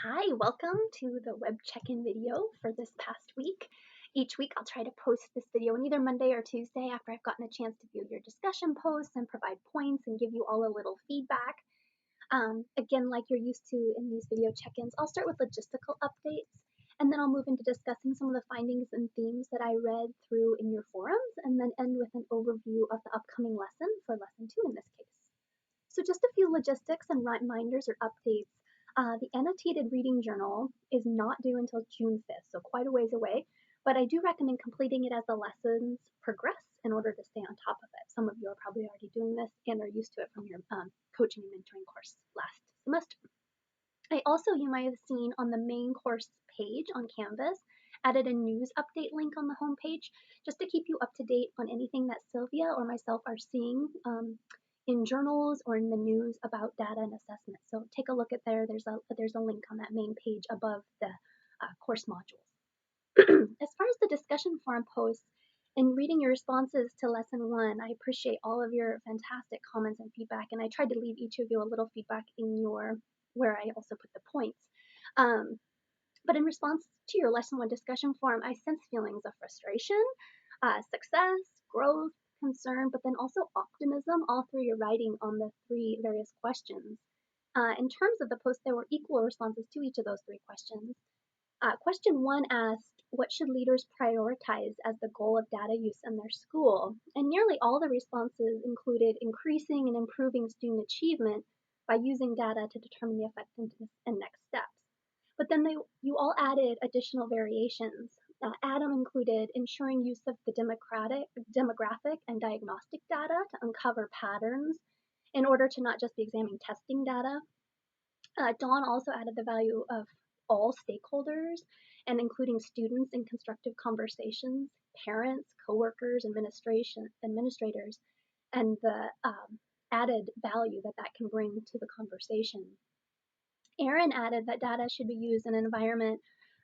Hi, welcome to the web check-in video for this past week. Each week I'll try to post this video on either Monday or Tuesday after I've gotten a chance to view your discussion posts and provide points and give you all a little feedback. Again, like you're used to in these video check-ins, I'll start with logistical updates and then I'll move into discussing some of the findings and themes that I read through in your forums and then end with an overview of the upcoming lesson for lesson 2 in this case. So just a few logistics and reminders or updates. The annotated reading journal is not due until June 5th, so quite a ways away, but I do recommend completing it as the lessons progress in order to stay on top of it. Some of you are probably already doing this and are used to it from your coaching and mentoring course last semester. I also, you might have seen on the main course page on Canvas, added a news update link on the homepage just to keep you up to date on anything that Sylvia or myself are seeing in journals or in the news about data and assessment. So take a look at there. There's a link on that main page above the course modules. As far as the discussion forum posts and reading your responses to lesson 1, I appreciate all of your fantastic comments and feedback, and I tried to leave each of you a little feedback in your where I also put the points. But in response to your lesson 1 discussion forum, I sense feelings of frustration, success, growth, concern, but then also optimism all through your writing on the 3 various questions. In terms of the post, there were equal responses to each of those 3 questions. Question 1 asked, what should leaders prioritize as the goal of data use in their school? And nearly all the responses included increasing and improving student achievement by using data to determine the effectiveness and next steps. But then you all added additional variations. Adam included ensuring use of the demographic and diagnostic data to uncover patterns in order to not just be examining testing data. Dawn also added the value of all stakeholders and including students in constructive conversations, parents, coworkers, administrators, and the added value that that can bring to the conversation. Erin added that data should be used in an environment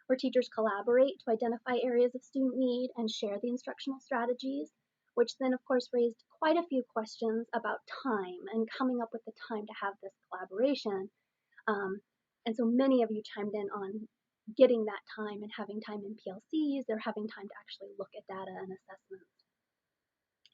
where teachers collaborate to identify areas of student need and share the instructional strategies, which then, of course, raised quite a few questions about time and coming up with the time to have this collaboration. And so many of you chimed in on getting that time and having time in PLCs or having time to actually look at data and assessments.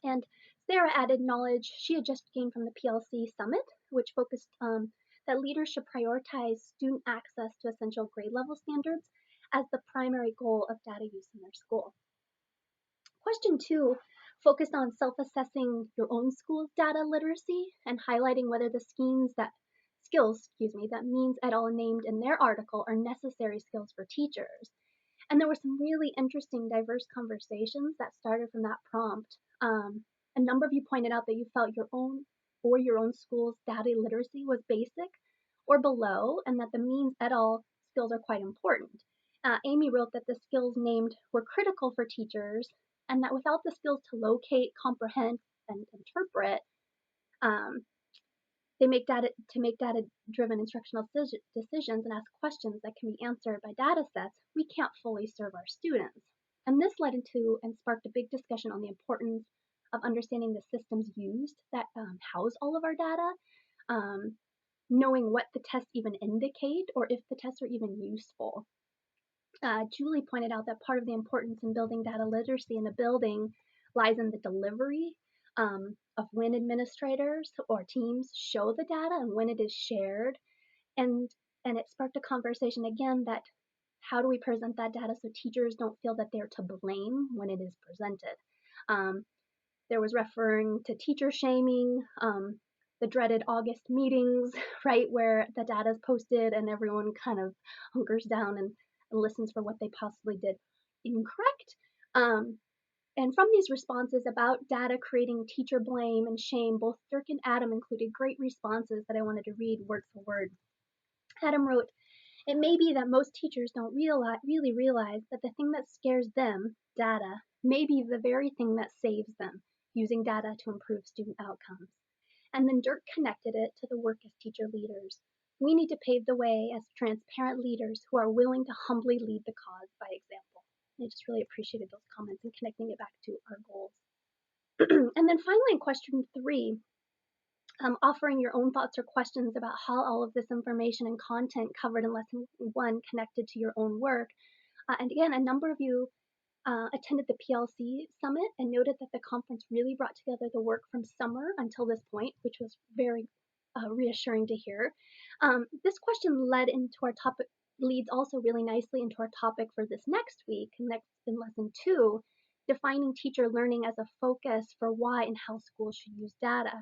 And Sarah added knowledge she had just gained from the PLC Summit, which focused that leaders should prioritize student access to essential grade level standards as the primary goal of data use in their school. Question 2 focused on self-assessing your own school's data literacy and highlighting whether the skills that Means et al. Named in their article are necessary skills for teachers. And there were some really interesting, diverse conversations that started from that prompt. A number of you pointed out that you felt your own school's data literacy was basic or below, and that the Means et al. Skills are quite important. Amy wrote that the skills named were critical for teachers, and that without the skills to locate, comprehend, and interpret, they make data-driven instructional decisions and ask questions that can be answered by data sets, we can't fully serve our students. And this led into and sparked a big discussion on the importance of understanding the systems used that house all of our data, knowing what the tests even indicate or if the tests are even useful. Julie pointed out that part of the importance in building data literacy in a building lies in the delivery of when administrators or teams show the data and when it is shared. And it sparked a conversation again that how do we present that data so teachers don't feel that they're to blame when it is presented. There was referring to teacher shaming, the dreaded August meetings, right, where the data is posted and everyone kind of hunkers down and listens for what they possibly did incorrect. And from these responses about data creating teacher blame and shame, both Dirk and Adam included great responses that I wanted to read word for word. Adam wrote, it may be that most teachers don't really realize that the thing that scares them, data, may be the very thing that saves them, using data to improve student outcomes. And then Dirk connected it to the work as teacher leaders. We need to pave the way as transparent leaders who are willing to humbly lead the cause by example. I just really appreciated those comments and connecting it back to our goals. And then finally in question 3, offering your own thoughts or questions about how all of this information and content covered in lesson one connected to your own work. And again, a number of you attended the PLC summit and noted that the conference really brought together the work from summer until this point, which was very reassuring to hear. This question leads also really nicely into our topic for this next week, next in lesson 2, defining teacher learning as a focus for why and how schools should use data.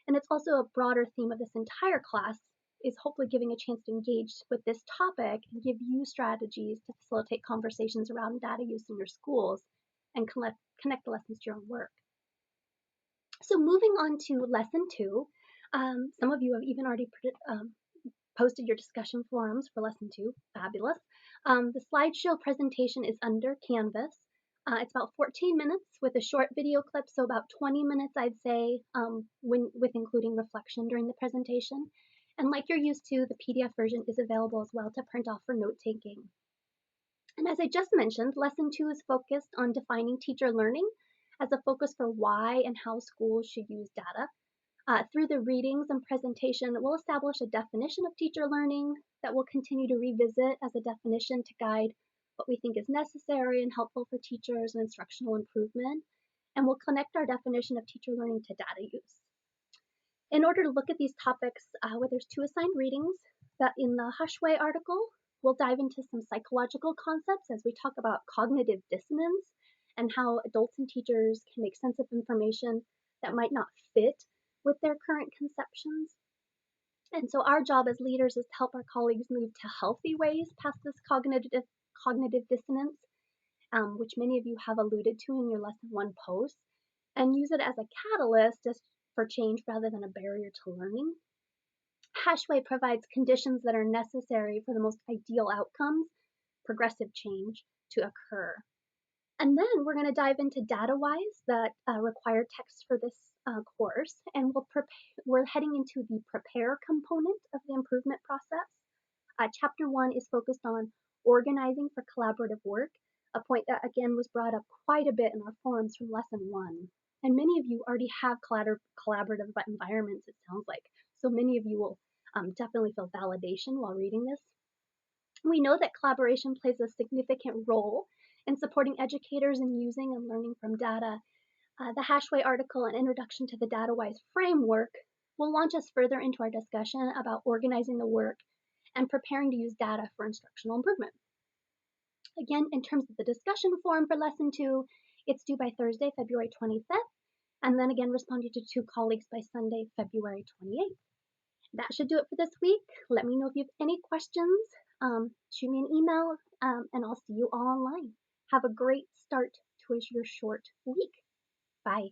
And it's also a broader theme of this entire class is hopefully giving a chance to engage with this topic and give you strategies to facilitate conversations around data use in your schools and connect the lessons to your own work. So moving on to lesson 2, some of you have even already posted your discussion forums for lesson 2. Fabulous. The slideshow presentation is under Canvas. It's about 14 minutes with a short video clip, so about 20 minutes, I'd say, with including reflection during the presentation. And like you're used to, the PDF version is available as well to print off for note taking. And as I just mentioned, lesson 2 is focused on defining teacher learning as a focus for why and how schools should use data. Through the readings and presentation, we'll establish a definition of teacher learning that we'll continue to revisit as a definition to guide what we think is necessary and helpful for teachers and instructional improvement. And we'll connect our definition of teacher learning to data use. In order to look at these topics, where there's 2 assigned readings, that in the Hushway article, we'll dive into some psychological concepts as we talk about cognitive dissonance and how adults and teachers can make sense of information that might not fit with their current conceptions. And so our job as leaders is to help our colleagues move to healthy ways past this cognitive dissonance, which many of you have alluded to in your lesson 1 post, and use it as a catalyst for change rather than a barrier to learning. Hashway provides conditions that are necessary for the most ideal outcomes, progressive change, to occur. And then we're going to dive into data-wise that require text for this course, and we're heading into the prepare component of the improvement process. Chapter 1 is focused on organizing for collaborative work, a point that again was brought up quite a bit in our forums from lesson 1. And many of you already have collaborative environments, it sounds like. So many of you will definitely feel validation while reading this. We know that collaboration plays a significant role in supporting educators in using and learning from data. The Hashway article and introduction to the DataWise framework will launch us further into our discussion about organizing the work and preparing to use data for instructional improvement. Again, in terms of the discussion forum for lesson 2, it's due by Thursday, February 25th, and then again responding to 2 colleagues by Sunday, February 28th. That should do it for this week. Let me know if you have any questions. Shoot me an email, and I'll see you all online. Have a great start to your short week. Bye.